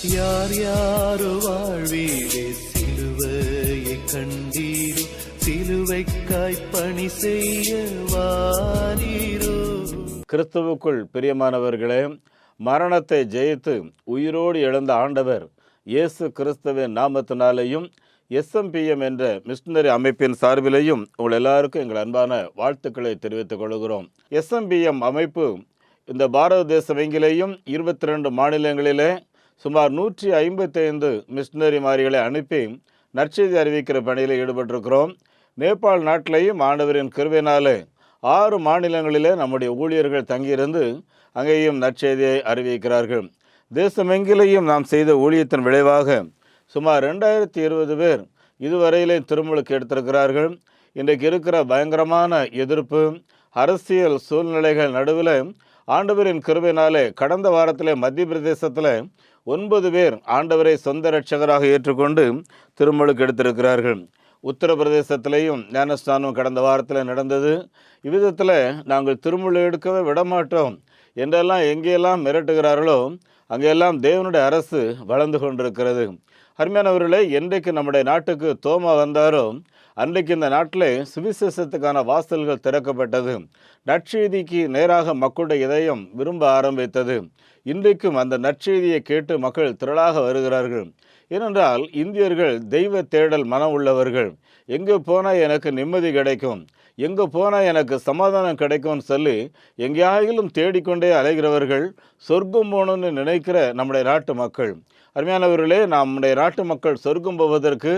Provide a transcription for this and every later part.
யார் யாரோ வாழ்வீரே சிலுவையை கண்டீரோ, சிலுவைக்காய் பணி செய்ய வாரீரோ. கிறிஸ்துவுக்குள் பிரியமானவர்களே, மரணத்தை ஜெயித்து உயிரோடு எழுந்த ஆண்டவர் இயேசு கிறிஸ்துவின் நாமத்தினாலேயும் SMPM என்ற மிஷனரி அமைப்பின் சார்பிலேயும் உங்கள் எல்லாருக்கும் எங்கள் அன்பான வாழ்த்துக்களை தெரிவித்துக் கொள்கிறோம். SMPM அமைப்பு இந்த பாரத தேசம் எங்கிலேயும் 22 மாநிலங்களிலே சுமார் 155 மிஷனரிமாரிகளை அனுப்பி நற்செய்தி அறிவிக்கிற பணியில் ஈடுபட்டிருக்கிறோம். நேபாள் நாட்டிலேயும் ஆண்டவரின் கிருபையினாலே 6 மாநிலங்களிலே நம்முடைய ஊழியர்கள் தங்கியிருந்து அங்கேயும் நற்செய்தியை அறிவிக்கிறார்கள். தேசமெங்கிலேயும் நாம் செய்த ஊழியத்தின் விளைவாக சுமார் 2020 பேர் இதுவரையிலே திருமுழுக்கு எடுத்திருக்கிறார்கள். இன்றைக்கு இருக்கிற பயங்கரமான எதிர்ப்பு, அரசியல் சூழ்நிலைகள் நடுவில் ஆண்டவரின் கிருபையினாலே கடந்த வாரத்திலே மத்திய பிரதேசத்தில் 9 பேர் ஆண்டவரை சொந்த இரட்சகராக ஏற்றுக்கொண்டு திருமுழுக்கு எடுத்திருக்கிறார்கள். உத்தரப்பிரதேசத்திலேயும் ஞானஸ்தானம் கடந்த வாரத்தில் நடந்தது. இவ்விதத்தில் நாங்கள் திருமுழு எடுக்கவே விடமாட்டோம் என்றெல்லாம் எங்கெல்லாம் மிரட்டுகிறார்களோ அங்கெல்லாம் தேவனுடைய அரசு வளர்ந்து கொண்டிருக்கிறது. அருமையானவர்களே, என்றைக்கு நம்முடைய நாட்டுக்கு தோமா வந்தாரோ அன்றைக்கு இந்த நாட்டிலே சுவிசேஷத்துக்கான வாசல்கள் திறக்கப்பட்டது. நற்செய்திக்கு நேராக மக்களுடைய இதயம் விரும்ப ஆரம்பித்தது. இன்றைக்கும் அந்த நற்செய்தியை கேட்டு மக்கள் திரளாக வருகிறார்கள். ஏனென்றால் இந்தியர்கள் தெய்வ தேடல் மனம் உள்ளவர்கள். எங்கே போனால் எனக்கு நிம்மதி கிடைக்கும், எங்கே போனால் எனக்கு சமாதானம் கிடைக்கும்னு சொல்லி எங்கேயாயிலும் தேடிக்கொண்டே அலைகிறவர்கள் சொர்க்கம் போகணும்னு நினைக்கிற நம்முடைய நாட்டு மக்கள். அருமையானவர்களே, நம்முடைய நாட்டு மக்கள் சொர்க்கம் போவதற்கு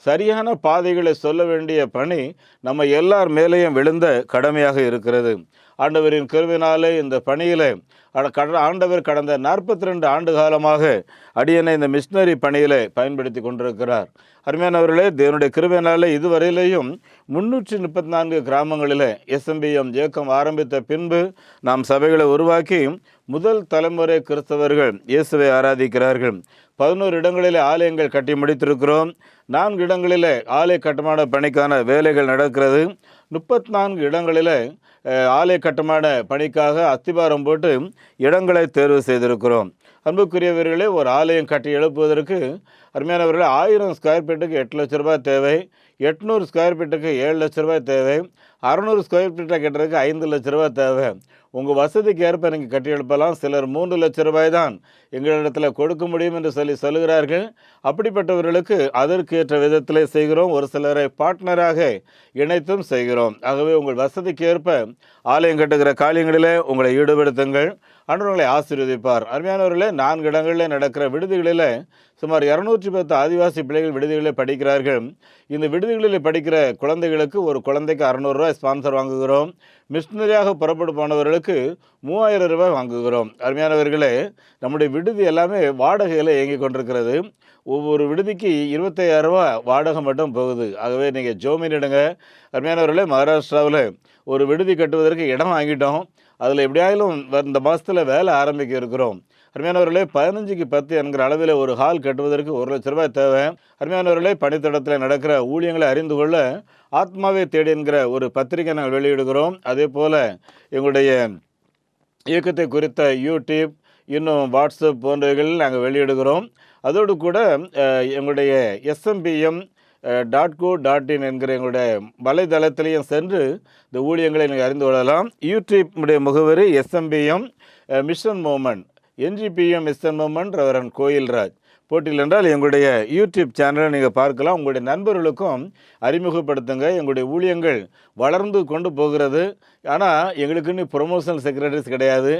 சரியான பாதைகளை சொல்ல வேண்டிய பணி நம்ம எல்லார் மேலேயும் விழுந்த கடமையாக இருக்கிறது. ஆண்டவரின் கிருபையினாலே இந்த பணியில் ஆண்டவர் கடந்த 42 ஆண்டு காலமாக அடியனை இந்த மிஷனரி பணியில் பயன்படுத்தி கொண்டிருக்கிறார். அருமையானவர்களே, தேவனுடைய கிருபையினாலே இதுவரையிலேயும் 334 கிராமங்களில் SMPM இயக்கம் ஆரம்பித்த பின்பு நாம் சபைகளை உருவாக்கி முதல் தலைமுறை கிறிஸ்தவர்கள் இயேசுவை ஆராதிக்கிறார்கள். 11 இடங்களில் ஆலயங்கள் கட்டி முடித்திருக்கிறோம். 4 இடங்களில் ஆலய கட்டுமான பணிக்கான வேலைகள் நடக்கிறது. 34 இடங்களில் ஆலய கட்டுமான பணிக்காக அஸ்திபாரம் போட்டு இடங்களை தேர்வு செய்திருக்கிறோம். அன்புக்குரியவர்களே, ஒரு ஆலயம் கட்டி எழுப்புவதற்கு அருமையானவர்களே 1000 ஸ்கொயர் ஃபீட்டுக்கு 8 லட்ச ரூபாய் தேவை, 800 ஸ்கொயர் ஃபீட்டுக்கு 7 லட்ச ரூபாய் தேவை, 600 ஸ்கொயர் ஃபீட்டை கட்டுறதுக்கு 5 லட்ச ரூபாய் தேவை. உங்கள் வசதிக்கு ஏற்ப நீங்கள் கட்டி எழுப்பலாம். சிலர் 3 லட்ச ரூபாய் தான் எங்களிடத்தில் கொடுக்க முடியும் என்று சொல்லுகிறார்கள். அப்படிப்பட்டவர்களுக்கு அதற்கு ஏற்ற விதத்தில் செய்கிறோம். ஒரு சிலரை பார்ட்னராக இணைத்தும் செய்கிறோம். ஆகவே உங்கள் வசதிக்கு ஏற்ப ஆலயம் கட்டுகிற காரியங்களிலே உங்களை ஈடுபடுத்துங்கள். ஆண்டவர்களை ஆசீர்வதிப்பார். அருமையானவர்களே, 4 இடங்களில் நடக்கிற விடுதிகளில் சுமார் 210 ஆதிவாசி பிள்ளைகள் விடுதிகளில் படிக்கிறார்கள். இந்த விடுதிகளில் படிக்கிற குழந்தைகளுக்கு ஒரு குழந்தைக்கு 600 ரூபாய் ஸ்பான்சர் வாங்குகிறோம். மிஷனரியாக புறப்பட்டு போனவர்களுக்கு 3000 ரூபாய் வாங்குகிறோம். அருமையானவர்களே, நம்முடைய விடுதி எல்லாமே வாடகையில் இயங்கி கொண்டிருக்கிறது. ஒவ்வொரு விடுதிக்கு 25,000 ரூபாய் வாடகை மட்டும் போகுது. ஆகவே நீங்கள் ஜோமீனிடுங்க. அருமையானவர்களே, மகாராஷ்டிராவில் ஒரு விடுதி கட்டுவதற்கு இடம் வாங்கிட்டோம். அதில் எப்படியாயிலும் இந்த மாதத்தில் வேலை ஆரம்பிக்க இருக்கிறோம். அருமையானவர்களே, 15க்கு 10 என்கிற அளவில் ஒரு ஹால் கட்டுவதற்கு 1 லட்ச ரூபாய் தேவை. அருமையானவர்களே, பணித்தடத்தில் நடக்கிற ஊழியங்களை அறிந்து கொள்ள ஆத்மாவே தேடி என்கிற ஒரு பத்திரிகை நாங்கள் வெளியிடுகிறோம். அதே போல் எங்களுடைய இயக்கத்தை குறித்த யூடியூப், இன்னும் வாட்ஸ்அப் போன்றவைகளில் நாங்கள் வெளியிடுகிறோம். அதோடு கூட எங்களுடைய SMPM.co.in என்கிற எங்களுடைய வலைதளத்திலையும் சென்று இந்த ஊழியங்களை நீங்கள் அறிந்து கொள்ளலாம். யூடியூப் முகவரி SMPM mission movement, NGPM mission movement reverend Koilraj போட்டியில் என்றால் எங்களுடைய யூடியூப் சேனலை நீங்கள் பார்க்கலாம். உங்களுடைய நண்பர்களுக்கும் அறிமுகப்படுத்துங்க. எங்களுடைய ஊழியங்கள் வளர்ந்து கொண்டு போகிறது. ஆனால் எங்களுக்குன்னு ப்ரொமோஷனல் செக்ரட்டரிஸ் கிடையாது,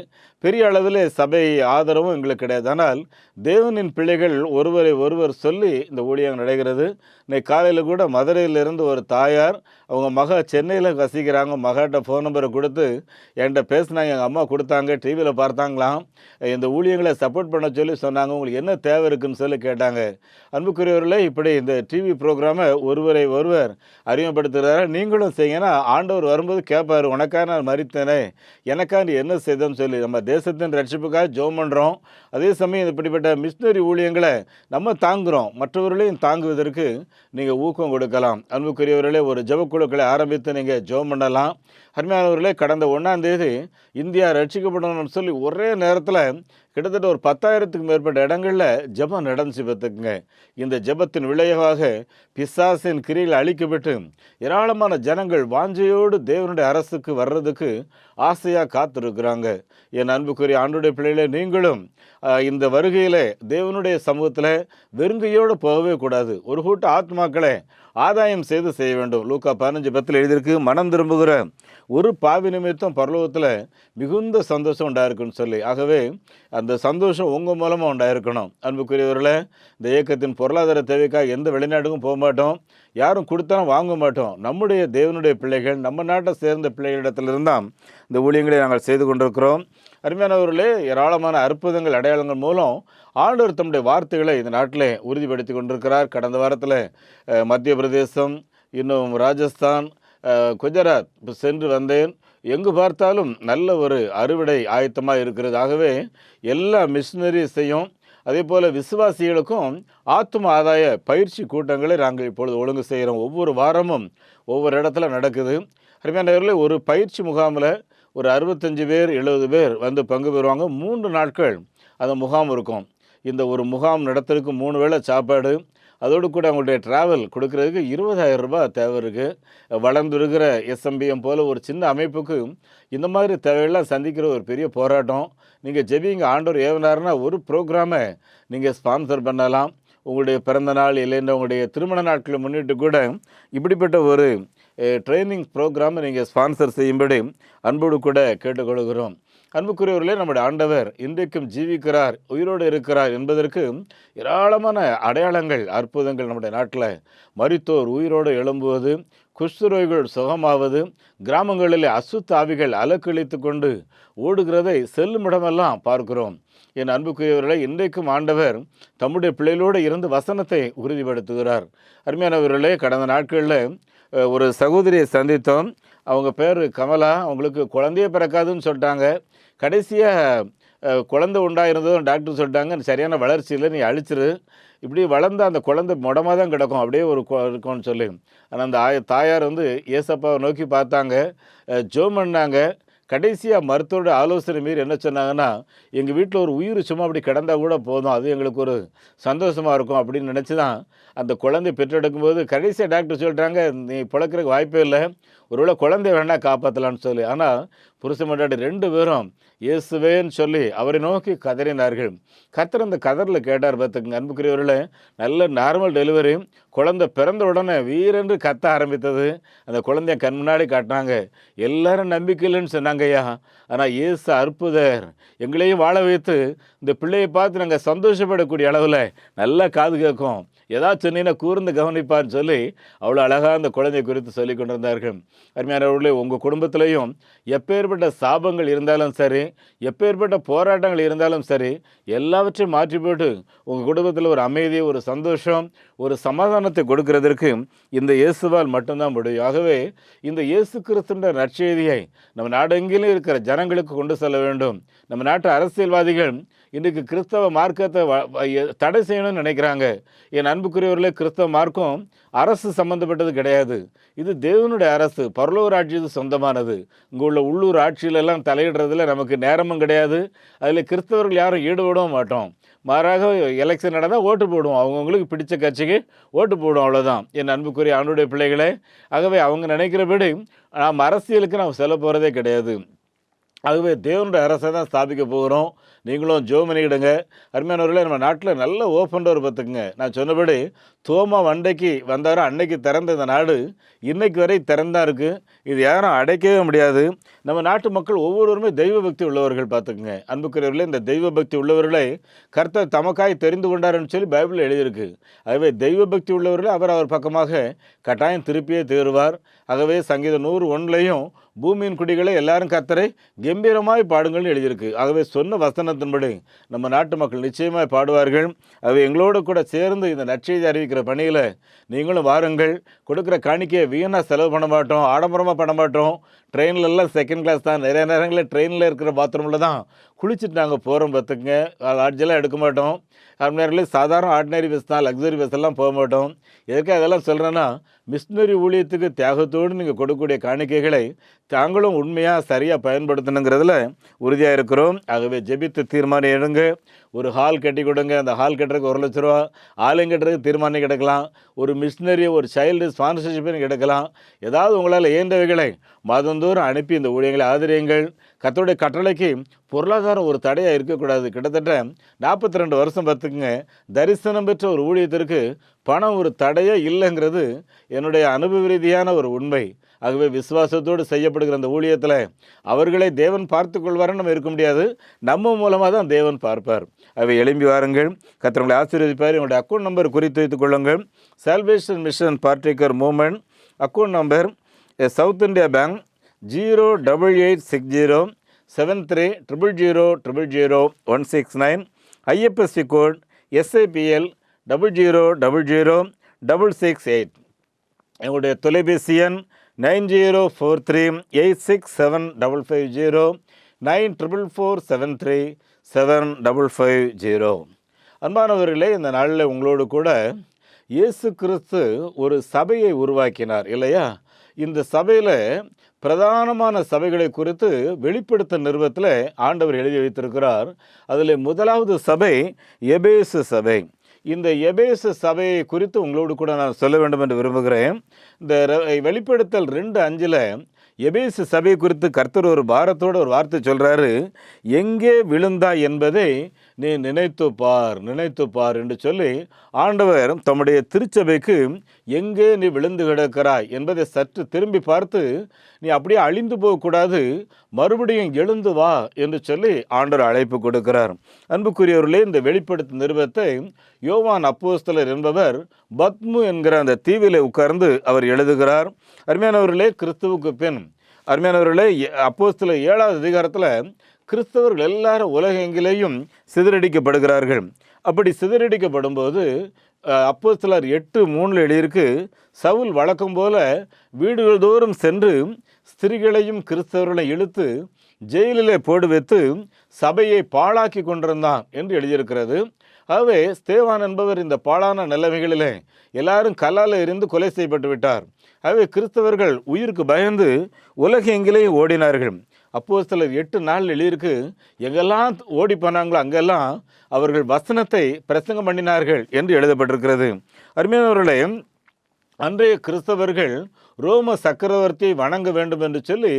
பெரிய அளவில் சபை ஆதரவும் எங்களுக்கு கிடையாது. ஆனால் தேவனின் பிள்ளைகள் ஒருவரை ஒருவர் சொல்லி இந்த ஊழியம் நடக்கிறது. இன்னைக்கு காலையில் கூட மதுரையிலிருந்து ஒரு தாயார் அவங்க மக சென்னையில் வசிக்கிறாங்க. மகாட்ட ஃபோன் நம்பரை கொடுத்து என்கிட்ட பேசினாங்க. எங்கள் அம்மா கொடுத்தாங்க, டிவியில் பார்த்தாங்களாம். இந்த ஊழியங்களை சப்போர்ட் பண்ண சொல்லி சொன்னாங்க. உங்களுக்கு என்ன தேவை இருக்குன்னு சொல்லி கேட்டாங்க. அன்புக்குரியவர்களே, இப்படி இந்த டிவி ப்ரோக்ராமை ஒருவரை ஒருவர் அறிமுகப்படுத்துகிறார். நீங்களும் செய்யுங்கன்னா ஆண்டவர் வரும்போது கேட்பார், உனக்காக நான் மரித்தேனே, எனக்காக நீ என்ன செய்தோன்னு சொல்லி. நம்ம தேசத்தின் ரட்சிப்புக்காக ஜெபம் பண்ணுறோம். அதே சமயம் இப்படிப்பட்ட மிஷனரி ஊழியங்களை நம்ம தாங்குகிறோம். மற்றவர்களையும் தாங்குவதற்கு நீங்கள் ஊக்கம் கொடுக்கலாம். அன்புக்குரியவர்களே, ஒரு ஜெபக்குழுக்களை ஆரம்பித்து நீங்கள் ஜெபம் பண்ணலாம். அருமையானவர்களே, கடந்த 1ஆம் தேதி இந்தியா ரட்சிக்கப்படணும்னு சொல்லி ஒரே நேரத்தில் கிட்டத்தட்ட ஒரு 10,000த்துக்கும் மேற்பட்ட இடங்களில் ஜெபம் நடந்துச்சு பார்த்துக்குங்க. இந்த ஜெபத்தின் விளைவாக பிசாசின் கிரியில் அழிக்கப்பட்டு ஏராளமான ஜனங்கள் வாஞ்சையோடு தேவனுடைய அரசுக்கு வர்றதுக்கு ஆசையாக காத்திருக்கிறாங்க. என் அன்புக்குரிய ஆண்டவருடைய பிள்ளைகளே, நீங்களும் இந்த வருகையில் தேவனுடைய சமூகத்தில் வெறுங்கையோடு போகவே கூடாது. ஒரு கூட்ட ஆத்மாக்களை ஆதாயம் செய்ய வேண்டும். லூக்கா 15:10 எழுதியிருக்கு, மனம் திரும்புகிற ஒரு பாவி நிமித்தம் பரலோகத்தில் மிகுந்த சந்தோஷம் உண்டாயிருக்குன்னு சொல்லி. ஆகவே அந்த சந்தோஷம் உங்கள் மூலமாக உண்டாயிருக்கணும். அன்புக்குரியவர்களே, இந்த இயக்கத்தின் பொருளாதார தேவைக்காக எந்த வெளிநாட்டுக்கும் போக மாட்டோம், யாரும் கொடுத்தாலும் வாங்க மாட்டோம். நம்முடைய தேவனுடைய பிள்ளைகள், நம்ம நாட்டை சேர்ந்த பிள்ளைகளிடத்திலிருந்தான் இந்த ஊழியங்களை நாங்கள் செய்து கொண்டிருக்கிறோம். அருமையானவர்களே, ஏராளமான அற்புதங்கள் அடையாளங்கள் மூலம் ஆண்டவர் தம்முடைய வார்த்தைகளை இந்த நாட்டில் உறுதிப்படுத்தி கொண்டிருக்கிறார். கடந்த வாரத்தில் மத்திய பிரதேசம், இன்னும் ராஜஸ்தான், குஜராத் சென்று வந்தேன். எங்கு பார்த்தாலும் நல்ல ஒரு அறுவடை ஆயத்தமாக இருக்கிறது. ஆகவே எல்லா மிஷினரிஸையும் அதே போல் விசுவாசிகளுக்கும் ஆத்தும ஆதாய பயிற்சி கூட்டங்களை நாங்கள் இப்பொழுது ஒழுங்கு செய்கிறோம். ஒவ்வொரு வாரமும் ஒவ்வொரு இடத்துல நடக்குது. அருமையானவர்களே, ஒரு பயிற்சி முகாமில் ஒரு 65 பேர் 70 பேர் வந்து பங்கு பெறுவாங்க. 3 நாட்கள் அந்த முகாம் இருக்கும். இந்த ஒரு முகாம் நடத்துறதுக்கு 3 வேளை சாப்பாடு, அதோடு கூட அவங்களுடைய ட்ராவல் கொடுக்கறதுக்கு 20,000 ரூபாய் தேவை இருக்குது. வளர்ந்துருக்கிற எஸ்எம்பிஎம் போல் ஒரு சின்ன அமைப்புக்கு இந்த மாதிரி தேவையெல்லாம் சந்திக்கிற ஒரு பெரிய போராட்டம். நீங்கள் ஜெபிங்க, ஆண்டவர் ஏவனாருன்னா ஒரு ப்ரோக்ராமை நீங்கள் ஸ்பான்சர் பண்ணலாம். உங்களுடைய பிறந்த நாள் இல்லைன்னா உங்களுடைய திருமண நாட்களை முன்னிட்டு கூட இப்படிப்பட்ட ஒரு ட்ரைனிங் ப்ரோக்ராமை நீங்கள் ஸ்பான்சர் செய்யும்படி அன்போடு கூட கேட்டுக்கொள்கிறோம். அன்புக்குரியவர்களே, நம்முடைய ஆண்டவர் இன்றைக்கும் ஜீவிக்கிறார், உயிரோடு இருக்கிறார் என்பதற்கு ஏராளமான அடையாளங்கள், அற்புதங்கள் நம்முடைய நாட்டில். மரித்தோர் உயிரோடு எழும்புவது, குஷ்டரோகிகள் சுகமாவது, கிராமங்களில் அசுத்த ஆவிகள் அலக்களித்து கொண்டு ஓடுகிறதை செல்லும் இடமெல்லாம் பார்க்கிறோம். என் அன்புக்குரியவர்களை, இன்றைக்கும் ஆண்டவர் தம்முடைய பிள்ளைகளோடு இருந்து வசனத்தை உறுதிப்படுத்துகிறார். அருமையானவர்களே, கடந்த நாட்களில் ஒரு சகோதரியை சந்தித்தோம். அவங்க பேர் கமலா. அவங்களுக்கு குழந்தையே பிறக்காதுன்னு சொல்லிட்டாங்க. கடைசியாக குழந்தை உண்டாயிருந்ததும் டாக்டர் சொல்லிட்டாங்க, சரியான வளர்ச்சி இல்லை, நீ அழிச்சிரு, இப்படி வளர்ந்த அந்த குழந்தை முடமாக தான் கிடக்கும், அப்படியே ஒரு இருக்கும்னு சொல்லி. ஆனால் அந்த தாயார் வந்து ஏசப்பாவை நோக்கி பார்த்தாங்க, ஜெபம் பண்ணாங்க. கடைசியாக மருத்துவரோட ஆலோசனை மீறி என்ன சொன்னாங்கன்னா, எங்கள் வீட்டில் ஒரு உயிர் சும்மா அப்படி கிடந்தால் கூட போதும், அது எங்களுக்கு ஒரு சந்தோஷமாக இருக்கும் அப்படின்னு நினச்சி தான் அந்த குழந்தை பெற்றெடுக்கும்போது கடைசியாக டாக்டர் சொல்லிட்டாங்க, நீ பிழைக்கிறதுக்கு வாய்ப்பே இல்லை, ஒருவேளை குழந்தைய வேணால் காப்பாற்றலான்னு சொல்லி. ஆனால் புருஷன் பொண்டாட்டி 2 பேரும் இயேசுவேன்னு சொல்லி அவரை நோக்கி கதறினார்கள். கர்த்தர் அந்த கதறில் கேட்டார் பார்த்துக்குங்க. அன்புக்குரியவர்களே, நல்ல நார்மல் டெலிவரி, குழந்தை பிறந்த உடனே வீரென்று கத்த ஆரம்பித்தது. அந்த குழந்தைய கண் முன்னாடி காட்டினாங்க. எல்லாரும் நம்பிக்கை இல்லைன்னு சொன்னாங்க ஐயா. ஆனால் இயேசு அற்புதர், எங்களையும் வாழ வைத்து இந்த பிள்ளையை பார்த்து நாங்கள் சந்தோஷப்படக்கூடிய அளவில் நல்லா காது கேட்கும், ஏதாச்சும் சொன்னீங்கன்னா கூர்ந்து கவனிப்பான்னு சொல்லி அவ்வளோ அழகாக அந்த குழந்தை குறித்து சொல்லி கொண்டிருந்தார்கள். அருமையானவர்களே, உங்கள் குடும்பத்திலையும் எப்பேற்பட்ட சாபங்கள் இருந்தாலும் சரி, எப்பேற்பட்ட போராட்டங்கள் இருந்தாலும் சரி, எல்லாவற்றையும் மாற்றி போட்டு உங்கள் குடும்பத்தில் ஒரு அமைதி, ஒரு சந்தோஷம், ஒரு சமாதானத்தை கொடுக்கறதற்கு இந்த இயேசுவால் மட்டும்தான் முடியும். ஆகவே இந்த இயேசு கிறிஸ்துவின் நற்செய்தியை நம்ம நாடெங்கிலும் இருக்கிற ஜனங்களுக்கு கொண்டு செல்ல வேண்டும். நம்ம நாட்டு அரசியல்வாதிகள் இன்றைக்கு கிறிஸ்தவ மார்க்கத்தை தடை செய்யணும்னு நினைக்கிறாங்க. என் அன்புக்குரியவர்களே, கிறிஸ்தவ மார்க்கம் அரசு சம்மந்தப்பட்டது கிடையாது. இது தேவனுடைய அரசு, பரலோக ஆட்சி, இது சொந்தமானது. இங்கே உள்ள உள்ளூர் ஆட்சியிலெல்லாம் தலையிடுறதுல நமக்கு நேரமும் கிடையாது. அதில் கிறிஸ்தவர்கள் யாரும் ஈடுபடவும் மாட்டோம். மாறாக எலெக்ஷன் நடந்தால் ஓட்டு போடுவோம், அவங்கவுங்களுக்கு பிடிச்ச கட்சிக்கு ஓட்டு போடுவோம், அவ்வளோதான். என் அன்புக்குரிய ஆண்டவருடைய பிள்ளைகளே, ஆகவே அவங்க நினைக்கிறபடி நாம் அரசியலுக்கு நாம் செல்ல போகிறதே கிடையாது. ஆகவே தேவனுடைய அரசை தான் ஸ்தாபிக்க போகிறோம். நீங்களும் ஜெபம் பண்ணிக்கிடுங்க. அருமையானவர்களே, நம்ம நாட்டில் நல்ல ஓப்பன் டோர் பார்த்துக்குங்க. நான் சொன்னபடி தோமா அன்னைக்கு வந்தாரோ அன்னைக்கு திறந்த இந்த நாடு இன்னைக்கு வரை திறந்தா இருக்குது. இது யாரும் அடைக்கவே முடியாது. நம்ம நாட்டு மக்கள் ஒவ்வொருவருமே தெய்வ பக்தி உள்ளவர்கள் பார்த்துக்குங்க. அன்புக்குரியவர்களே, இந்த தெய்வ பக்தி உள்ளவர்களை கர்த்தர் தமக்காய் தெரிந்து கொண்டாருன்னு சொல்லி பைபிளில் எழுதியிருக்கு. ஆகவே தெய்வ பக்தி உள்ளவர்களை அவர் பக்கமாக கட்டாயம் திருப்பியே தீருவார். ஆகவே சங்கீதம் 101 பூமியின் குடிகளை எல்லாரும் கர்த்தரை கம்பீரமாய் பாடுங்கள்னு எழுதியிருக்கு. ஆகவே சொன்ன வசனத்தின்படி நம்ம நாட்டு மக்கள் நிச்சயமாய் பாடுவார்கள். ஆகவே எங்களோடு கூட சேர்ந்து இந்த நற்செய்தி அறிவிக்கிற பணியில் நீங்களும் வாருங்கள். கொடுக்குற காணிக்கையை வீணாக செலவு பண்ண மாட்டோம், ஆடம்பரமாக பண்ண மாட்டோம். ட்ரெயின்லலாம் செகண்ட் கிளாஸ் தான். நிறைய நேரங்களில் ட்ரெயினில் இருக்கிற பாத்ரூமில் தான் குளிச்சுட்டு நாங்கள் போகிறோம் பார்த்துக்குங்க. லாட்ஜெல்லாம் எடுக்க மாட்டோம். நேரில் சாதாரண ஆர்டினரி பஸ் தான், லக்ஸரி பஸ் எல்லாம் போக மாட்டோம். எதுக்காக அதெல்லாம் சொல்கிறேன்னா, மிஷினரி ஊழியத்துக்கு தியாகத்தோடு நீங்கள் கொடுக்கக்கூடிய காணிக்கைகளை தாங்களும் உண்மையாக சரியாக பயன்படுத்தணுங்கிறதுல உறுதியாக இருக்கிறோம். ஆகவே ஜெபித்து தீர்மானம் எடுங்க. ஒரு ஹால் கட்டி கொடுங்க. அந்த ஹால் கட்டுறதுக்கு 1 லட்ச ரூபா, ஆலயம் கட்டுறதுக்கு தீர்மானம் கிடைக்கலாம். ஒரு மிஷினரி, ஒரு சைல்டு ஸ்பான்சர்ஷிப் கிடைக்கலாம். ஏதாவது உங்களால் இயன்றவைகளை மாதந்தோறும் அனுப்பி இந்த ஊழியங்களை ஆதரியுங்கள். கர்த்தருடைய கட்டளைக்கு பொருளாதாரம் ஒரு தடையாக இருக்கக்கூடாது. கிட்டத்தட்ட 42 வருஷம் பார்த்துக்குங்க, தரிசனம் பெற்ற ஒரு ஊழியத்திற்கு பணம் ஒரு தடையே இல்லைங்கிறது என்னுடைய அனுபவ ரீதியான ஒரு உண்மை. ஆகவே விசுவாசத்தோடு செய்யப்படுகிற அந்த ஊழியத்தில் அவர்களை தேவன் பார்த்து கொள்வாருன்னு நம்ம இருக்க முடியாது. நம்ம மூலமாக தான் தேவன் பார்ப்பார். அவை எழும்பி வாருங்கள். கர்த்தர் உங்களை ஆசீர்வதிப்பார். என்னுடைய அக்கௌண்ட் நம்பர் குறித்து வைத்துக் கொள்ளுங்கள். சால்வேஷன் மிஷன் பார்ட்டிகர் movement account number south India bank 088607300000169. IFSC code SAPL 0000668. எங்களுடைய தொலைபேசி எண் 9043867550 9447375550. அன்பானவர்களே, இந்த நாளில் உங்களோடு கூட இயேசு கிறிஸ்து ஒரு சபையை உருவாக்கினார் இல்லையா? இந்த சபையில் பிரதானமான சபைகளை குறித்து வெளிப்படுத்த நிறுவத்தில் ஆண்டவர் எழுதி வைத்திருக்கிறார். அதில் முதலாவது சபை எபேசு சபை. இந்த எபேசு சபையை குறித்து உங்களோடு கூட நான் சொல்ல வேண்டும் என்று விரும்புகிறேன். இந்த வெளிப்படுத்தல் 2:5 எபேசு சபை குறித்து கர்த்தர் ஒரு பாரத்தோடு ஒரு வார்த்தை சொல்கிறாரு. எங்கே விழுந்தாய் என்பதை நீ நினைத்து பார் என்று சொல்லி ஆண்டவர் தம்முடைய திருச்சபைக்கு எங்கே நீ விழுந்து கிடக்கிறாய் என்பதை சற்று திரும்பி பார்த்து, நீ அப்படியே அழிந்து போகக்கூடாது, மறுபடியும் எழுந்து வா என்று சொல்லி ஆண்டவர் அழைப்பு கொடுக்கிறார். அன்புக்குரியவர்களே, இந்த வெளிப்படுத்தும் நிருபத்தை யோவான் அப்போஸ்தலர் என்பவர் பத்மு என்கிற அந்த தீவிலே உட்கார்ந்து அவர் எழுதுகிறார். அருமையானவர்களே, கிறிஸ்துவுக்கு பின் அருமையானவர்களே, அப்போஸ்தலர் 7வது அதிகாரத்தில் கிறிஸ்தவர்கள் எல்லாரும் உலகெங்கிலேயும் சிதறடிக்கப்படுகிறார்கள். அப்படி சிதறடிக்கப்படும் போது அப்போஸ்தலர் 8:3 எழுதியிருக்கு, சவுல் வழக்கம் போல வீடுகள் தோறும் சென்று ஸ்திரீகளையும் கிறிஸ்தவர்களையும் இழுத்து ஜெயிலிலே போடு வைத்து சபையை பாழாக்கி கொண்டிருந்தான் என்று எழுதியிருக்கிறது. ஆகவே ஸ்தேவான் என்பவர் இந்த பாழான நிலைமைகளிலே எல்லாரும் கல்லால் எறிந்து கொலை செய்யப்பட்டு விட்டார். ஆகவே கிறிஸ்தவர்கள் உயிருக்கு பயந்து உலகெங்கிலேயும் ஓடினார்கள். அப்போஸ்தலர் 8:4 எழுதியிருக்கு, எங்கெல்லாம் ஓடி போனாங்களோ அங்கெல்லாம் அவர்கள் வசனத்தை பிரசங்கம் பண்ணினார்கள் என்று எழுதப்பட்டிருக்கிறது. அருமையானவர்களே, அன்றைய கிறிஸ்தவர்கள் ரோம சக்கரவர்த்தியை வணங்க வேண்டும் என்று சொல்லி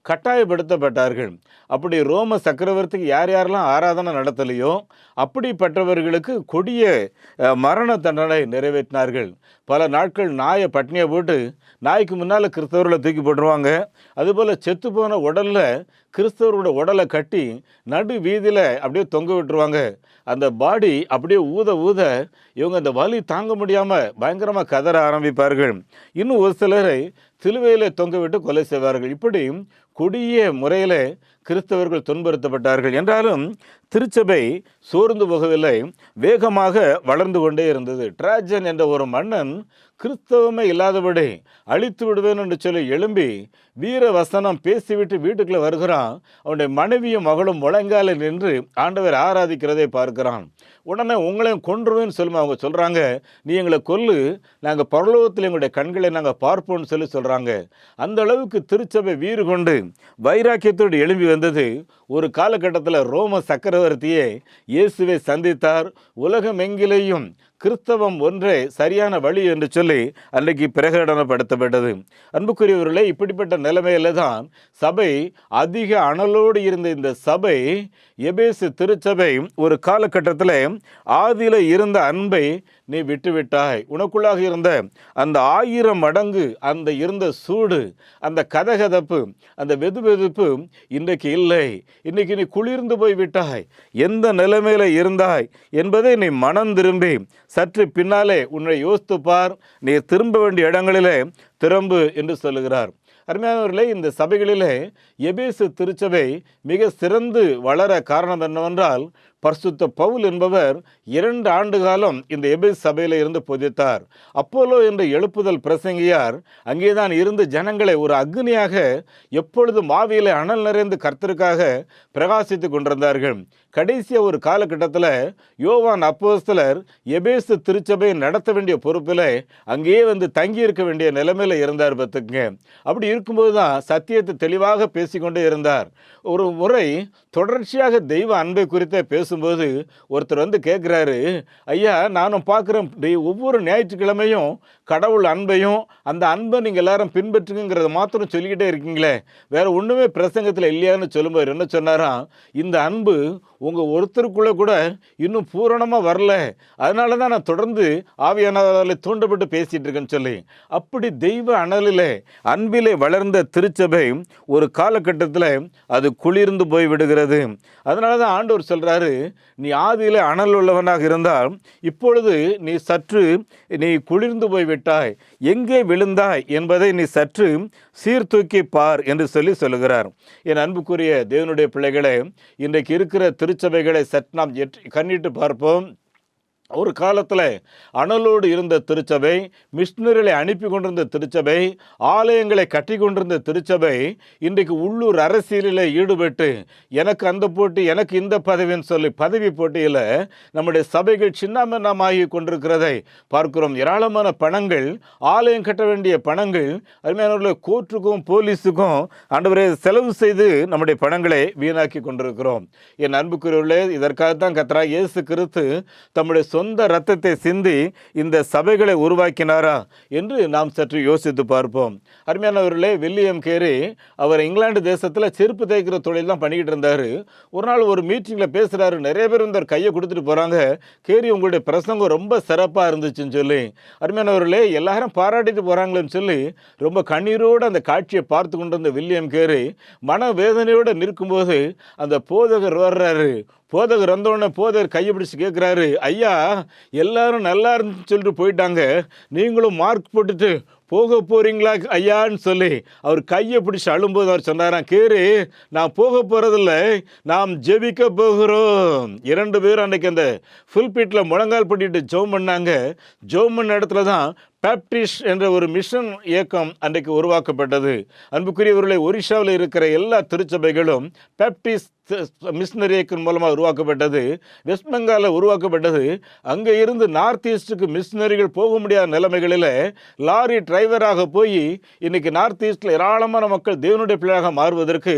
கட்டாயப்படுத்தப்பட்டார்கள். அப்படி ரோம சக்கரவர்த்திக்கு யார் யாரெல்லாம் ஆராதனை நடத்தலையோ அப்படிப்பட்டவர்களுக்கு கொடிய மரண தண்டனை நிறைவேற்றினார்கள். பல நாட்கள் நாயை பட்னியை போட்டு நாய்க்கு முன்னால் கிறிஸ்தவர்களை தூக்கி போட்டுருவாங்க. அதுபோல் செத்து போன உடலில் கிறிஸ்தவரோட உடலை கட்டி நடு வீதியில் அப்படியே தொங்க விட்டுருவாங்க. அந்த பாடி அப்படியே ஊத ஊத இவங்க அந்த வலி தாங்க முடியாமல் பயங்கரமாக கதற ஆரம்பிப்பார்கள். இன்னும் ஒரு சிலரை சிலுவையில் தொங்க விட்டு கொலை செய்வார்கள். இப்படி கொடிய முறையில் கிறிஸ்தவர்கள் துன்புறுத்தப்பட்டார்கள். என்றாலும் திருச்சபை சோர்ந்து போகவில்லை, வேகமாக வளர்ந்து கொண்டே இருந்தது. டிராஜன் என்ற ஒரு மன்னன் கிறிஸ்தவமே இல்லாதபடி அழித்து விடுவேன் என்று சொல்லி எழும்பி வீர வசனம் பேசிவிட்டு வீட்டுக்குள்ளே வருகிறான். அவனுடைய மனைவியும் மகளும் முழங்கால நின்று ஆண்டவர் ஆராதிக்கிறதை பார்க்கிறான். உடனே உங்களையும் கொன்றுவேன்னு சொல்லுமா அவங்க சொல்கிறாங்க, நீ எங்களை கொல்லு, நாங்கள் பரலோகத்தில் எங்களுடைய கண்களை நாங்கள் பார்ப்போம்னு சொல்லி சொல்கிறாங்க. அந்த அளவுக்கு திருச்சபை வீறு கொண்டு வைராக்கியத்தோடு எழும்பி வந்தது. ஒரு காலகட்டத்தில் ரோம சக்கரவர்த்தியே இயேசுவை சந்தித்தார். உலகம் எங்கிலேயும் கிறிஸ்தவம் ஒன்றே சரியான வழி என்று சொல்லி அன்றைக்கு பிரகடனப்படுத்தப்பட்டது. அன்புக்குரியவர்களே, இப்படிப்பட்ட நிலைமையில தான் சபை அதிக அனலோடு இருந்த இந்த சபை எபேசு திருச்சபை ஒரு காலகட்டத்தில் ஆதியில இருந்த அன்பை நீ விட்டுவிட்டாய். உனக்குள்ளாக இருந்த அந்த 1000 மடங்கு அந்த இருந்த சூடு, அந்த கதகதப்பு, அந்த வெதுவெதுப்பு இன்றைக்கு இல்லை. இன்றைக்கு நீ குளிர்ந்து போய் விட்டாய். எந்த நிலைமையில இருந்தாய் என்பதை நீ மனம் திரும்பி சற்று பின்னாலே உன்னை யோசித்து பார். நீ திரும்ப வேண்டிய இடங்களிலே திரும்பு என்று சொல்லுகிறார். அருமையானவர்களே, இந்த சபைகளிலே எபேசு திருச்சபை மிக சிறந்து வளர காரணம் என்னவென்றால் பரிசுத்த பவுல் என்பவர் 2 ஆண்டு காலம் இந்த எபேசு சபையில் இருந்து போதித்தார். அப்போலோ என்ற எழுப்புதல் பிரசங்கியார் அங்கேதான் இருந்து ஜனங்களை ஒரு அக்னியாக எப்பொழுதும் ஆவியிலே அனல் நிறைந்து கர்த்தருக்காக பிரகாசித்துக் கொண்டிருந்தார்கள். கடைசிய ஒரு காலகட்டத்தில் யோவான் அப்போஸ்தலர் எபேசு திருச்சபை நடத்த வேண்டிய பொறுப்பில் அங்கேயே வந்து தங்கி இருக்க வேண்டிய நிலைமையில் இருந்தார். பார்த்துக்குங்க. அப்படி இருக்கும்போது தான் சத்தியத்தை தெளிவாக பேசிக்கொண்டே இருந்தார். ஒரு முறை தொடர்ச்சியாக தெய்வ அன்பை குறித்த பேசும்போது ஒருத்தர் வந்து கேட்குறாரு, ஐயா நானும் பார்க்குறேன் ஒவ்வொரு ஞாயிற்றுக்கிழமையும் கடவுள் அன்பையும் அந்த அன்பை நீங்கள் எல்லாரும் பின்பற்றுங்கிறத மாத்திரம் சொல்லிக்கிட்டே இருக்கீங்களே, வேற ஒன்றுமே பிரசங்கத்தில் இல்லையான்னு சொல்லும்போது என்ன சொன்னாராம், இந்த அன்பு உங்கள் ஒருத்தருக்குள்ளே கூட இன்னும் பூரணமாக வரல, அதனால தான் நான் தொடர்ந்து ஆவியானவரால் தூண்டப்பட்டு பேசிகிட்டு இருக்கேன்னு சொல்லி. அப்படி தெய்வ அனலிலே அன்பிலே வளர்ந்த திருச்சபை ஒரு காலகட்டத்தில் அது குளிர்ந்து போய் விடுகிறது. அதனால தான் ஆண்டவர் சொல்கிறாரு, நீ ஆதியிலே அனல் உள்ளவனாக இருந்தால் இப்பொழுது நீ சற்று குளிர்ந்து போய் விட்டாய், எங்கே விழுந்தாய் என்பதை நீ சற்று சீர்தூக்கி பார் என்று சொல்லுகிறார். என் அன்புக்குரிய தேவனுடைய பிள்ளைகளே, இன்றைக்கு இருக்கிற திருச்சபைகளை சற்று நாம் கண்ணிட்டு பார்ப்போம். ஒரு காலத்தில் அனலோடு இருந்த திருச்சபை, மிஷினரிகளை அனுப்பி கொண்டிருந்த திருச்சபை, ஆலயங்களை கட்டி கொண்டிருந்த திருச்சபை இன்றைக்கு உள்ளூர் அரசியலில் ஈடுபட்டு எனக்கு அந்த போட்டி எனக்கு இந்த பதவின்னு சொல்லி பதவி போட்டியில் நம்முடைய சபைகள் சின்னமன்னமாகி கொண்டிருக்கிறதை பார்க்கிறோம். ஏராளமான பணங்கள், ஆலயம் கட்ட வேண்டிய பணங்கள், அருமையானவர்களே, கோர்ட்டுக்கும் போலீஸுக்கும் ஆண்டவரே செலவு செய்து நம்முடைய பணங்களை வீணாக்கி கொண்டிருக்கிறோம். என் அன்புக்குரியவர்களே, இதற்காகத்தான் கர்த்தராகிய இயேசு கிறிஸ்து தம்முடைய சொந்த ரத்தத்தை சிந்தி இந்த சபைகளை உருவாக்கினாரா என்று நாம் சற்று யோசித்து பார்ப்போம். அருமையானவர்களே, வில்லியம் கேரி அவர் இங்கிலாந்து தேசத்தில் செருப்பு தேய்க்கிற தொழில் தான் பண்ணிக்கிட்டு இருந்தார். ஒரு நாள் ஒரு மீட்டிங்கில் பேசுகிறாரு. நிறைய பேர் இந்த கையை கொடுத்துட்டு போகிறாங்க, கேரி உங்களுடைய பிரசங்கம் ரொம்ப சிறப்பாக இருந்துச்சுன்னு சொல்லி. அருமையானவர்களே, எல்லாரும் பாராட்டிட்டு போகிறாங்களேன்னு சொல்லி ரொம்ப கண்ணீரோடு அந்த காட்சியை பார்த்து கொண்டு இருந்த வில்லியம் கேரி மன வேதனையோடு நிற்கும்போது அந்த போதகர் வர்றாரு. போதகர் வந்தோடனே போதகர் கையை பிடிச்சி கேட்குறாரு, ஐயா எல்லாரும் நல்லா இருந்துன்னு சொல்லிட்டு போயிட்டாங்க, நீங்களும் மார்க் போட்டுட்டு போக போகிறீங்களா ஐயான்னு சொல்லி அவர் கையை பிடிச்சி அழும்போது அவர் சொன்னாராம், கேரு நான் போக போகிறதில்ல, நாம் ஜெபிக்க போகிறோம். 2 பேரும் அன்றைக்கி அந்த ஃபுல்பீட்டில் முழங்கால் பண்ணிட்டு ஜெபம் பண்ணாங்க. ஜெபம் பண்ண இடத்துல தான் பேப்டிஸ்ட் என்ற ஒரு மிஷன் இயக்கம் அன்றைக்கு உருவாக்கப்பட்டது. அன்புக்குரியவர்களை, ஒரிஷாவில் இருக்கிற எல்லா திருச்சபைகளும் பேப்டிஸ்ட் மிஷனரி இயக்கம் மூலமாக உருவாக்கப்பட்டது. வெஸ்ட் பெங்காலில் உருவாக்கப்பட்டது. அங்கே இருந்து நார்த் ஈஸ்ட்டுக்கு மிஷனரிகள் போக முடியாத நிலைமைகளில் லாரி டிரைவராக போய் இன்னைக்கு நார்த் ஈஸ்டில் ஏராளமான மக்கள் தேவனுடைய பிள்ளையாக மாறுவதற்கு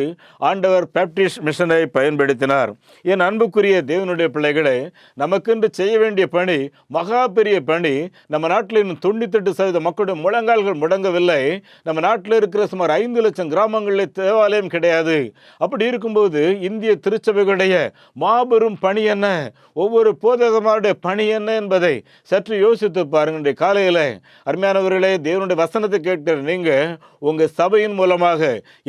ஆண்டவர் பேப்டிஸ்ட் மிஷனை பயன்படுத்தினார். என் அன்புக்குரிய தேவனுடைய பிள்ளைகளை, நமக்கென்று செய்ய வேண்டிய பணி மகா பெரிய பணி. நம்ம நாட்டில் இன்னும் 98% மக்களுடைய முழங்கால்கள் முடங்கவில்லை. நம்ம நாட்டில் இருக்கிற சுமார் 5 லட்சம் கிராமங்களில் தேவாலயம் கிடையாது. அப்படி இருக்கும்போது இந்திய திருச்சபைகளுடைய மாபெரும் பணி என்ன, ஒவ்வொரு போதகமாருடைய பணி என்ன என்பதை சற்று யோசித்து பாருங்க. காலையில் அருமையானவர்களே, தேவனுடைய வசனத்தை கேட்கிற நீங்கள் உங்கள் சபையின் மூலமாக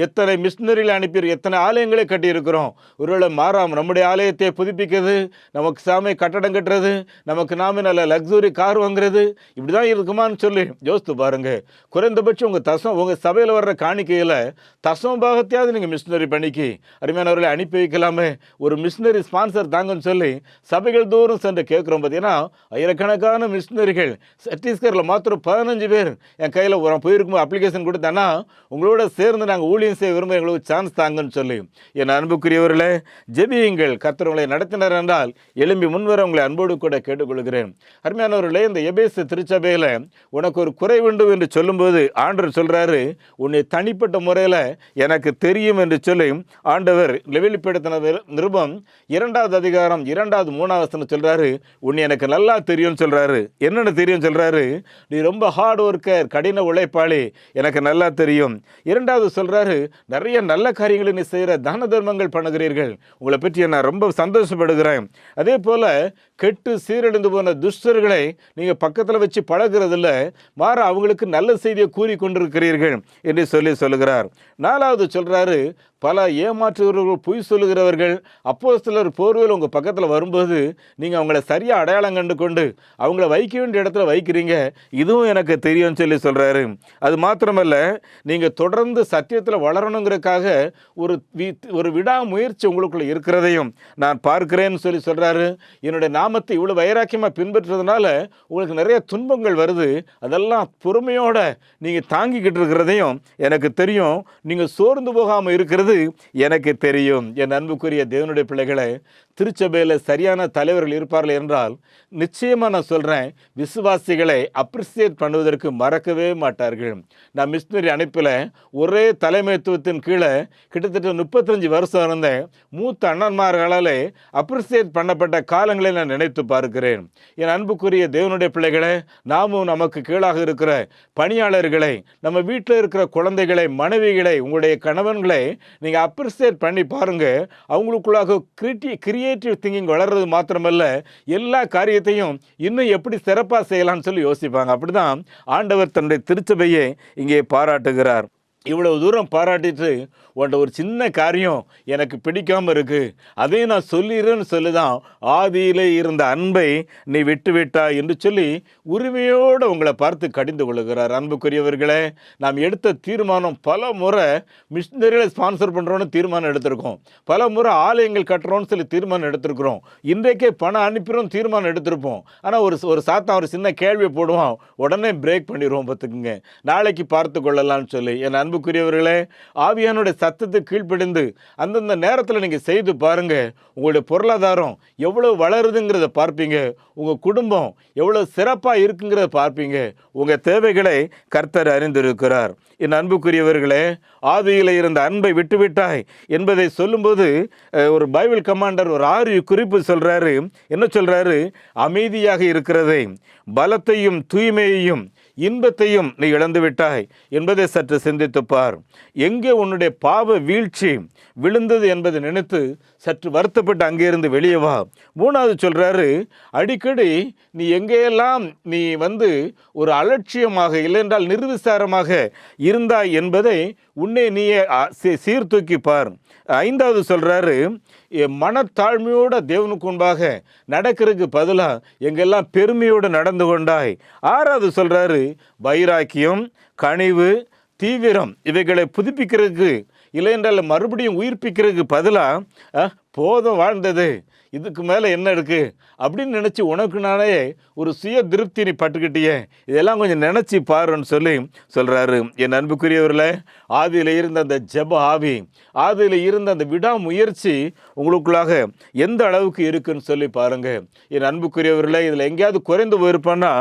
எத்தனை மிஷினரிகளை அனுப்பி எத்தனை ஆலயங்களை கட்டியிருக்கிறோம். ஒருவேளை மாறாமல் நம்முடைய ஆலயத்தை புதுப்பிக்கிறது, நமக்கு சாமி கட்டடம் கட்டுறது, நமக்கு நாமே நல்ல லக்ஸுரி கார் வாங்குறது, இப்படி தான் இருக்குமான்னு சொல்லி யோசித்து பாருங்க. குறைந்தபட்சம் உங்கள் சபையில் வர்ற காணிக்கையில் தசம பாகத்தையாவது நீங்கள் மிஷினரி பணிக்கு அருமையானவர்களை அனுப்பி வைக்கலாமே. ஒரு மிஷினரி ஸ்பான்சர் தாங்கன்னு சொல்லி சபைகள் தூரம் சென்று கேட்குறோம். பார்த்தீங்கன்னா ஆயிரக்கணக்கான மிஷினரிகள் சத்தீஸ்கரில் மாத்திரம் 15 பேர் என் கையில் போயிருக்கும்போது அப்ளிகேஷன் கொடுத்தேன்னா உங்களோட சேர்ந்து நாங்கள் ஊழியம் செய்ய விரும்ப எங்களுக்கு சான்ஸ் தாங்கன்னு சொல்லி. என் அன்புக்குரியவர்களே, ஜெபியுங்கள், கர்த்தர் உங்களை நடத்தினார் என்றால் எழும்பி முன்வர உங்களை அன்போடு கூட கேட்டுக்கொள்கிறேன். அருமையானவர்களே, இந்த எபேசு திருச்சபையில் உனக்கு ஒரு குறை உண்டு என்று சொல்லும்போது ஆண்டவர் சொல்கிறாரு, உன்னை தனிப்பட்ட முறையில் எனக்கு தெரியும் என்று சொல்லி ஆண்டவர் வெளிப்படுத்தின நிருபம் 2வது அதிகாரம் 2வது 3வது வசனம் சொல்கிறாரு, உன்னை எனக்கு நல்லா தெரியும்னு சொல்கிறாரு. என்னென்ன தெரியும் சொல்கிறாரு, நீ ரொம்ப ஹார்ட் ஒர்க்கர், கடின உழைப்பாளி, எனக்கு நல்லா தெரியும். 2வது சொல்கிறாரு, நிறைய நல்ல காரியங்களை நீ செய்கிற, தான தர்மங்கள் பண்ணுகிறீர்கள், உங்களை பற்றி நான் ரொம்ப சந்தோஷப்படுகிறேன். அதே போல் கெட்டு சீரழிந்து போன துஷ்டர்களை நீங்கள் பக்கத்தில் வச்சு பழகிறதில்ல, மாற அவங்களுக்கு நல்ல செய்தியை கூறி கொண்டிருக்கிறீர்கள் என்று சொல்லுகிறார். 4வது சொல்கிறாரு, பல ஏமாற்றுகிறவர்கள், பொய் சொல்லுகிறவர்கள் அப்போஸ்தலர் போர்வையில் உங்கள் பக்கத்தில் வரும்போது நீங்கள் அவங்கள சரியாக அடையாளம் கண்டு கொண்டு அவங்கள வைக்க வேண்டிய இடத்துல வைக்கிறீங்க, இதுவும் எனக்கு தெரியும்னு சொல்கிறாரு. அது மாத்திரமல்ல, நீங்கள் தொடர்ந்து சத்தியத்தில் வளரணுங்கிறதுக்காக ஒரு விடாமுயற்சி உங்களுக்குள்ள இருக்கிறதையும் நான் பார்க்கிறேன்னு சொல்கிறாரு. என்னுடைய நாமத்தை இவ்வளோ வைராக்கியமாக பின்பற்றுறதுனால உங்களுக்கு நிறைய துன்பங்கள் வருது, அதெல்லாம் பொறுமையோட நீங்கள் தாங்கிக்கிட்டு இருக்கிறதையும் எனக்கு தெரியும், நீங்கள் சோர்ந்து போகாமல் இருக்கிறது எனக்கு தெரியும். என் அன்புக்குரிய தேவனுடைய பிள்ளைகளை, திருச்சபையில் சரியான தலைவர்கள் இருப்பார்கள் என்றால் நிச்சயமாக நான் சொல்கிறேன், விசுவாசிகளை அப்ரிசியேட் பண்ணுவதற்கு மறக்கவே மாட்டார்கள். நான் மிஷினரி அனுப்பில் ஒரே தலைமைத்துவத்தின் கீழே கிட்டத்தட்ட 35 வருஷம் இருந்த மூத்த அண்ணன்மார்களால் அப்ரிசியேட் பண்ணப்பட்ட காலங்களை நான் நினைத்து பார்க்கிறேன். என் அன்புக்குரிய தேவனுடைய பிள்ளைகளை, நாமும் நமக்கு கீழாக இருக்கிற பணியாளர்களை, நம்ம வீட்டில் இருக்கிற குழந்தைகளை, மனைவிகளை, உங்களுடைய கணவன்களை நீங்கள் அப்ரிசியேட் பண்ணி பாருங்கள். அவங்களுக்குள்ளாக கிரியேட்டிவ் திங்கிங் வளர்றது மாத்திரமல்ல, எல்லா காரியத்தையும் இன்னும் எப்படி சிறப்பாக செய்யலாம்னு சொல்லி யோசிப்பாங்க. அப்படிதான் ஆண்டவர் தன்னுடைய திருச்சபையை இங்கே பாராட்டுகிறார். இவ்வளவு தூரம் பாராட்டிட்டு உன்ட்ட ஒரு சின்ன காரியம் எனக்கு பிடிக்காமல் இருக்குது, அதையும் நான் சொல்லிடுறேன்னு சொல்லிதான், ஆதியிலே இருந்த அன்பை நீ விட்டு விட்டா என்று சொல்லி உரிமையோடு உங்களை பார்த்து கடிந்து கொள்ளுகிறார். அன்புக்குரியவர்களே, நாம் எடுத்த தீர்மானம், பல முறை மிஷினரிகளை ஸ்பான்சர் பண்ணுறோன்னு தீர்மானம் எடுத்திருக்கோம், பல முறை ஆலயங்கள் கட்டுறோன்னு சொல்லி தீர்மானம் எடுத்திருக்கிறோம், இன்றைக்கே பணம் அனுப்பிடும் தீர்மானம் எடுத்திருப்போம். ஆனால் ஒரு சாத்தான் ஒரு சின்ன கேள்வியை போடுவான், உடனே பிரேக் பண்ணிடுவோம், பார்த்துக்குங்க, நாளைக்கு பார்த்து கொள்ளலாம்னு சொல்லி. என் அன்புக்குரியவர்களே, ஆவியானுடைய சத்தத்துக்கு கீழ்ப்படிந்து அந்தந்த நேரத்தில் நீங்கள் செய்து பாருங்க, உங்களுடைய பொருளாதாரம் எவ்வளவு வளருதுங்கிறத பார்ப்பீங்க, உங்கள் குடும்பம் எவ்வளோ சிறப்பாக இருக்குங்கிறத பார்ப்பீங்க. உங்கள் தேவைகளை கர்த்தர் அறிந்திருக்கிறார். என் அன்புக்குரியவர்களே, ஆதியில் இருந்த அன்பை விட்டுவிட்டாய் என்பதை சொல்லும்போது ஒரு பைபிள் கமாண்டர் ஒரு 6 குறிப்பு சொல்கிறாரு. என்ன சொல்கிறாரு? அமைதியாக இருக்கிறதை, பலத்தையும் தூய்மையையும் இன்பத்தையும் நீ இழந்து விட்டாய் என்பதை சற்று சிந்தித்துப்பார். எங்கே உன்னுடைய பாவ வீழ்ச்சி விழுந்தது என்பதை நினைத்து சற்று வருத்தப்பட்டு அங்கேருந்து வெளியே வா. 3வது சொல்கிறாரு, அடிக்கடி நீ எங்கேயெல்லாம் நீ ஒரு அலட்சியமாக இல்லைன்றால் நிர்விசாரமாக இருந்தாய் என்பதை உன்னை நீயே சீர்தூக்கி பார். 5வது சொல்கிறாரு, மனத்தாழ்மையோட தேவனுக்கு முன்பாக நடக்கிறதுக்கு பதிலாக எங்கெல்லாம் பெருமையோடு நடந்து கொண்டாய். 6வது சொல்கிறாரு, வைராக்கியம், கனிவு, தீவிரம் இவைகளை புதுப்பிக்கிறதுக்கு இல்லைன்றால் மறுபடியும் உயிர்ப்பிக்கிறதுக்கு பதிலாக போதும் வாழ்ந்தது, இதுக்கு மேலே என்ன இருக்குது அப்படின்னு நினச்சி உனக்கு நானே ஒரு சுய திருப்தி நீ பட்டுக்கிட்டியே, இதெல்லாம் கொஞ்சம் நினச்சி பாருன்னு சொல்லி சொல்கிறாரு. என் அன்புக்குரியவர்களே, ஆதியில் இருந்த அந்த ஜெப ஆவி, ஆதியில் இருந்த அந்த விடாமுயற்சி உங்களுக்குள்ளாக எந்த அளவுக்கு இருக்குன்னு சொல்லி பாருங்கள். என் அன்புக்குரியவர்களே, இதில் எங்கேயாவது குறைந்து போயிருப்பான்னா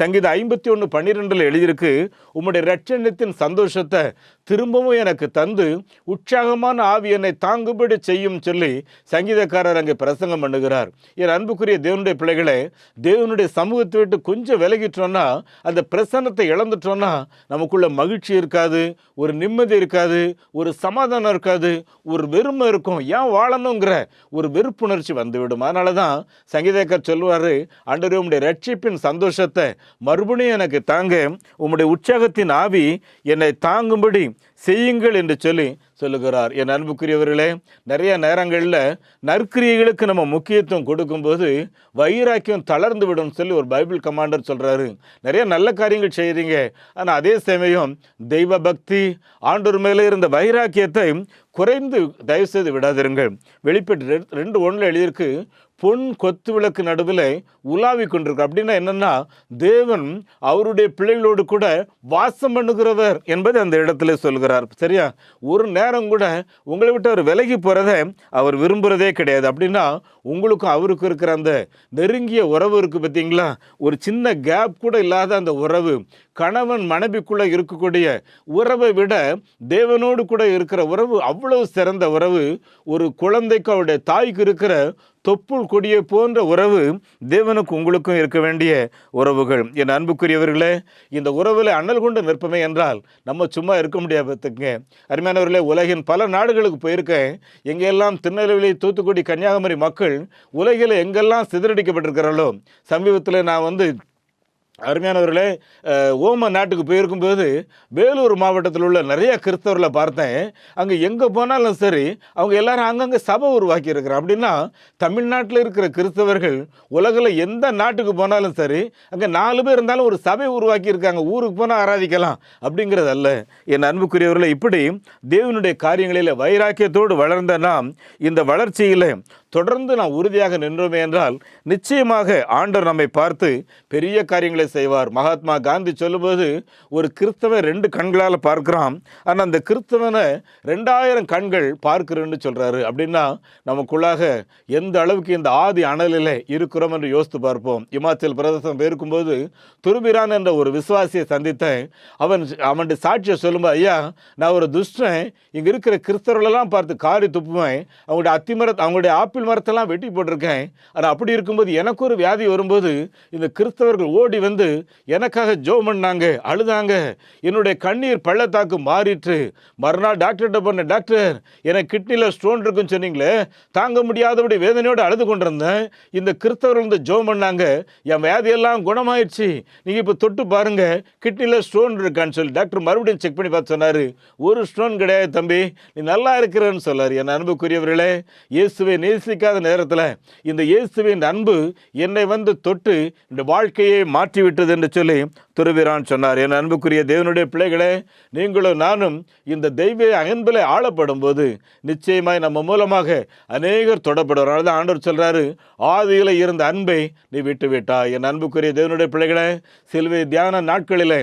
சங்கீதம் 51:12 எழுதியிருக்கு, உம்முடைய இரட்சணியத்தின் சந்தோஷத்தை திரும்பவும் எனக்கு தந்து உற்சாகமான ஆவி என்னை தாங்குபடி செய்யும் சொல்லி சங்கீதக்காரர் அங்கே பிரசங்கம் பண்ணுகிறார். என் அன்புக்குரிய தேவனுடைய பிள்ளைகளே, தேவனுடைய சமூகத்தை விட்டு கொஞ்சம் விலகிட்டோன்னா, அந்த பிரசன்னத்தை இழந்துட்டோன்னா நமக்குள்ள மகிழ்ச்சி இருக்காது, ஒரு நிம்மதி இருக்காது, ஒரு சமாதானம் இருக்காது, ஒரு வெறுமை இருக்கும், ஏன் வாழணுங்கிற ஒரு வெறுப்புணர்ச்சி வந்துவிடும். அதனால தான் சங்கீதக்காரர் சொல்லுவார், ஆண்டவரே உம்முடைய ரட்சிப்பின் சந்தோஷத்தை மறுபடியும் எனக்கு தாங்க, உம்முடைய உற்சாகத்தின் ஆவி என்னை தாங்கும்படி செய்யுங்கள் என்று சொல்லி சொல்லுகிறார். என் அன்புக்குரியவர்களே, நிறைய நேரங்களில் நற்கிரியைகளுக்கு நம்ம முக்கியத்துவம் கொடுக்கும்போது வைராக்கியம் தளர்ந்து விடும் சொல்லி ஒரு பைபிள் கமாண்டர் சொல்கிறாரு. நிறைய நல்ல காரியங்கள் செய்கிறீங்க, ஆனால் அதே சமயம் தெய்வ பக்தி, ஆண்டவர் மேலே இருந்த வைராக்கியத்தை குறைந்து தயவுசெய்து விடாதிருங்கள். வெளிப்பட்டு 2:1 எழுதியிருக்கு, பொன் கொத்து விளக்கு நடுவில் உலாவி கொண்டிருக்கு. அப்படின்னா என்னன்னா, தேவன் அவருடைய பிள்ளைகளோடு கூட வாசம் பண்ணுகிறவர் என்பதை அந்த இடத்துல சொல்கிறார். சரியா? ஒரு நேரம் கூட உங்களை விட்டு அவர் விலகி போகிறத அவர் விரும்புகிறதே கிடையாது. அப்படின்னா உங்களுக்கும் அவருக்கும் இருக்கிற அந்த நெருங்கிய உறவு இருக்குது பார்த்தீங்களா, ஒரு சின்ன கேப் கூட இல்லாத அந்த உறவு கணவன் மனைவிக்குள்ள இருக்கக்கூடிய உறவை விட தேவனோடு கூட இருக்கிற உறவு அவ்வளவு சிறந்த உறவு. ஒரு குழந்தைக்கு அவருடைய தாய்க்கு இருக்கிற தொப்புள் கொடியை போன்ற உறவு தேவனுக்கு உங்களுக்கும் இருக்க வேண்டிய உறவுகள். என் அன்புக்குரியவர்களே, இந்த உறவில் அண்ணல் கொண்டு நிற்பமே என்றால் நம்ம சும்மா இருக்க முடியாதுங்க. அருமையானவர்களே, உலகின் பல நாடுகளுக்கு போயிருக்கேன். எங்கெல்லாம் திருநெல்வேலி, தூத்துக்குடி, கன்னியாகுமரி மக்கள் உலகில் எங்கெல்லாம் சிதறடிக்கப்பட்டிருக்கிறார்களோ, சமீபத்தில் நான் அருமையானவர்களே ஓம நாட்டுக்கு போயிருக்கும்போது வேலூர் மாவட்டத்தில் உள்ள நிறைய கிறிஸ்தவர்களை பார்த்தேன். அங்கே எங்கே போனாலும் சரி அவங்க எல்லாரும் அங்கங்கே சபை உருவாக்கி இருக்கிறாங்க. அப்படின்னா தமிழ்நாட்டில் இருக்கிற கிறிஸ்தவர்கள் உலகில் எந்த நாட்டுக்கு போனாலும் சரி அங்கே 4 பேர் இருந்தாலும் ஒரு சபை உருவாக்கி இருக்காங்க. ஊருக்கு போனால் ஆராதிக்கலாம் அப்படிங்கிறது அல்ல. என் அன்புக்குரியவர்களை, இப்படி தேவனுடைய காரியங்களில் வைராக்கியத்தோடு வளர்ந்த நாம் இந்த வளர்ச்சியில் தொடர்ந்து நாம் உறுதியாக நின்றோமே என்றால் நிச்சயமாக ஆண்டவர் நம்மை பார்த்து பெரிய காரியங்களை செய்வார். மகாத்மா காந்தி சொல்லும்போது ஒரு கிறிஸ்தவன் 2 கண்களால் பார்க்கிறான், ஆனால் அந்த கிறிஸ்தவனை 2000 கண்கள் பார்க்கிறேன்னு சொல்றாரு. அப்படின்னா நமக்குள்ளாக எந்த அளவுக்கு இந்த ஆதி அனலில் இருக்கிறோம் என்று யோசித்து பார்ப்போம். இமாச்சல் பிரதேசம் போயிருக்கும்போது துருபிரான் என்ற ஒரு விசுவாசியை சந்தித்தேன். அவனுடைய சாட்சியை சொல்லும்போது, ஐயா, நான் ஒரு துஷ்டன், இங்கே இருக்கிற கிறிஸ்தவர்களெல்லாம் பார்த்து காரி துப்புவேன், அவங்களுடைய ஆப்பிள் மரத்தெல்லாம் வெட்டி போட்டிருக்கேன். ஆனால் அப்படி இருக்கும்போது எனக்கு ஒரு வியாதி வரும்போது இந்த கிறிஸ்தவர்கள் ஓடி வந்து எனக்காக ஜெபம் பண்ணாங்க, அழுதாங்க. என்னுடைய கண்ணீர் பள்ளத்தாக்கு மாறிற்று. மறுநாள் டாக்டர்கிட்ட போனேன், டாக்டர் எனக்கு கிட்னியில் ஸ்டோன் இருக்குன்னு சொன்னீங்களே, தாங்க முடியாதபடி வேதனையோடு அழுது கொண்டிருந்தேன். இந்த கிறிஸ்தவர்கள் வந்து ஜெபம் பண்ணாங்க, என் வியாதியெல்லாம் குணமாயிடுச்சு, நீங்கள் இப்போ தொட்டு பாருங்க கிட்னியில் ஸ்டோன் இருக்கான்னு சொல்லி டாக்டர் மறுபடியும் செக் பண்ணி பார்த்து சொன்னார், ஒரு ஸ்டோன் கிடையாது தம்பி, நீ நல்லா இருக்கிறன்னு சொல்லார். என் அன்புக்குரியவர்களே, இயேசுவை நேசிக்காத நேரத்தில் இந்த இயேசுவின் அன்பு என்னை வந்து தொட்டு இந்த வாழ்க்கையை மாற்றிவிட்டது என்று சொல்லி துருவிரான் சொன்னார். என் அன்புக்குரிய தேவனுடைய பிள்ளைகளே, நீங்களும் நானும் இந்த தெய்வ அன்பில் ஆளப்படும் போது நிச்சயமாய் நம்ம மூலமாக அநேகர் தொடப்படுவார். ஆண்டவர் சொல்றாரு, ஆதியில் இருந்த அன்பை நீ விட்டு விட்டாய். என் அன்புக்குரிய தேவனுடைய பிள்ளைகளே, சிலுவை தியான நாட்களில்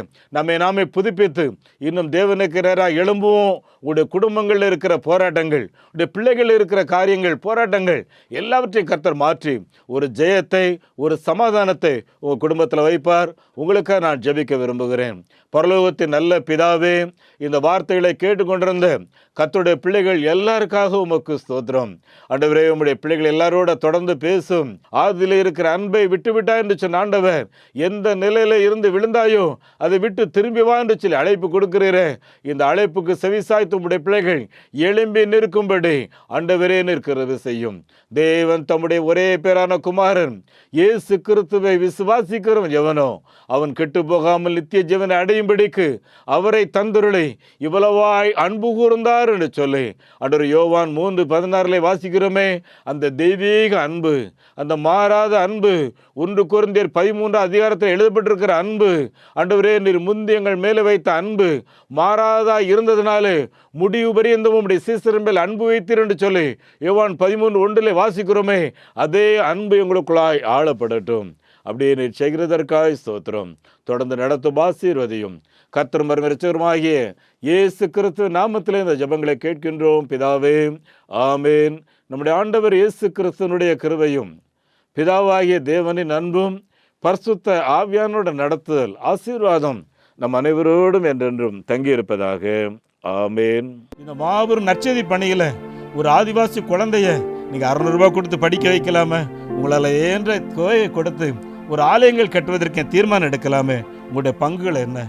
நாமே புதுப்பித்து இன்னும் தேவனுக்கு நேராக எழும்புவோம். உடைய குடும்பங்களில் இருக்கிற போராட்டங்கள், உடைய பிள்ளைகள் இருக்கிற காரியங்கள், போராட்டங்கள் எல்லாவற்றையும் கர்த்தர் மாற்றி ஒரு ஜெயத்தை, ஒரு சமாதானத்தை உங்கள் குடும்பத்தில் வைப்பார். உங்களுக்காக நான் ஜெபிக்க விரும்புகிறேன். பரலோகத்தின் நல்ல பிதாவே, இந்த வார்த்தைகளை கேட்டுக்கொண்டிருந்த கர்த்தருடைய பிள்ளைகள் எல்லாருக்காக உமக்கு ஸ்தோத்திரம். ஆண்டவரே, உம்முடைய பிள்ளைகள் எல்லாரோட தொடர்ந்து பேசும். ஆதியில் இருக்கிற அன்பை விட்டுவிட்டா என்று சொன்ன ஆண்டவர், எந்த நிலையில இருந்து விழுந்தாயோ அதை விட்டு திரும்பி வா என்று சொல்லி அழைப்பு கொடுக்கிறீரே, இந்த அழைப்புக்கு செவிசாய்த்து உம்முடைய பிள்ளைகள் எழும்பி நிற்கும்படி ஆண்டவரே நிற்கிறது செய்யும். தேவன் தம்முடைய ஒரே பேரான குமாரன் இயேசு கிறிஸ்துவை விசுவாசிக்கிறவன் எவனோ அவன் கெட்டு போகாமல் நித்திய ஜீவனை அடையும்படிக்கு அவரை தந்துருளை இவ்வளவாய் அன்பு கூர்ந்தார் என்று சொல்லி ஆண்டவர் யோவான் 3:16 வாசிக்கிறோமே, அந்த தெய்வீக அன்பு, அந்த மாறாத அன்பு, 1 கொரிந்தியர் 13 எழுதப்பட்டிருக்கிற அன்பு, ஆண்டவரே நீர் முந்தி எங்கள் மேலே வைத்த அன்பு மாறாதா இருந்ததுனாலே முடிவு பரியந்தம் உம்முடைய சீசரின் மேல் அன்பு வைத்தீர் என்று சொல்லி யோவான் 13:1 வாசிக்கிறோமே, அதே அன்பு எங்களுக்குள்ளாய் ஆளப்படட்டும். அப்படியே நீர் செய்கிறதற்காய் ஸ்தோத்திரம். தொடர்ந்து நடத்தும் ஆசீர்வதியும். கர்த்தரும் இரட்சகருமாகிய இயேசு கிறிஸ்து நாமத்திலே இந்த ஜெபங்களை கேட்கின்றோம் பிதாவே, ஆமேன். நம்முடைய ஆண்டவர் இயேசு கிறிஸ்துவனுடைய கிருபையும் பிதாவாகிய தேவனின் அன்பும் பரிசுத்த ஆவியானோட நடத்துதல் ஆசீர்வாதம் நம் அனைவரோடும் என்றென்றும் தங்கியிருப்பதாக. ஆமேன். இந்த மாபெரும் நற்செய்தி பணியில் ஒரு ஆதிவாசி குழந்தைய நீங்கள் 600 ரூபாய் கொடுத்து படிக்க வைக்கலாமே, உங்களால் ஏன்ற கோயை கொடுத்து ஒரு ஆலயங்கள் கட்டுவதற்கு தீர்மானம் எடுக்கலாமே, உங்களுடைய பங்குகள் என்ன?